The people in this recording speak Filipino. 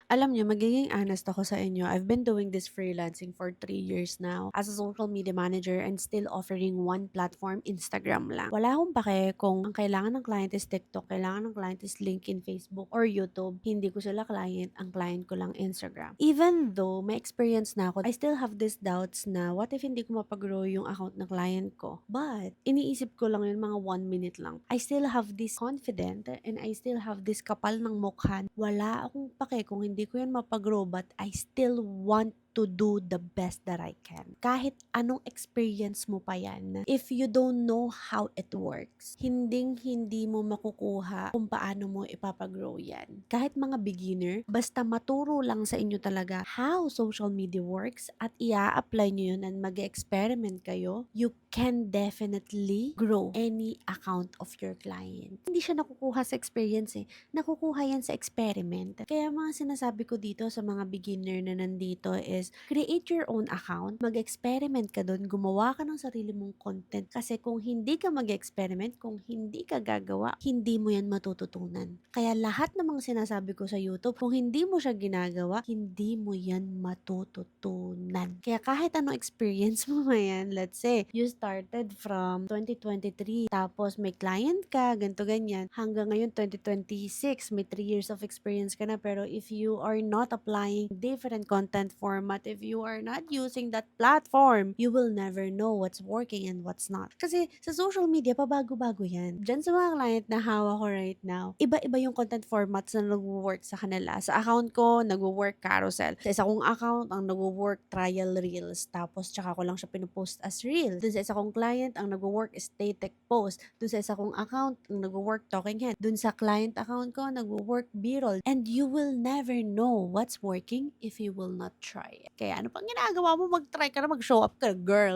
Alam niyo, magiging honest ako sa inyo. I've been doing this freelancing for 3 years now as a social media manager and still offering one platform, Instagram lang. Wala akong pake kung ang kailangan ng client is TikTok, kailangan ng client is LinkedIn, Facebook, or YouTube. Hindi ko sila client, ang client ko lang Instagram. Even though may experience na ako, I still have these doubts na what if hindi ko mapag-grow yung account ng client ko. But, iniisip ko lang yun mga 1 minute lang. I still have this confident and I still have this kapal ng mukha. Wala akong pake kung hindi ko yan mapag-grow but I still want to do the best that I can. Kahit anong experience mo pa yan, if you don't know how it works, hindi mo makukuha kung paano mo ipapag-grow yan. Kahit mga beginner, basta maturo lang sa inyo talaga how social media works at ia-apply nyo yun and mag-experiment kayo, you can definitely grow any account of your client. Hindi siya nakukuha sa experience nakukuha yan sa experiment. Kaya mga sinasabi ko dito sa mga beginner na nandito is create your own account, mag-experiment ka doon, gumawa ka ng sarili mong content. Kasi kung hindi ka mag-experiment, kung hindi ka gagawa, hindi mo yan matututunan. Kaya lahat ng mga sinasabi ko sa YouTube, kung hindi mo siya ginagawa, hindi mo yan matututunan. Kaya kahit anong experience mo yan, let's say, you started from 2023, tapos may client ka, ganito ganyan, hanggang ngayon 2026, may 3 years of experience ka na, pero if you are not applying different content format, if you are not using that platform, you will never know what's working and what's not. Kasi sa social media, pabago-bago yan. Diyan sa mga client na hawak ko right now, iba-iba yung content formats na nag-work sa kanila. Sa account ko, nag-work carousel. Sa isa kong account, ang nag-work trial reels. Tapos, tsaka ko lang siya pinupost as reel. Dun sa isa kong client, ang nag-work is static post. Dun sa isa kong account, ang nag-work talking head. Dun sa client account ko, nag-work b-roll. And you will never know what's working if you will not try it. Kaya ano pang ginagawa mo? Mag-try ka na, mag-show up ka, girl.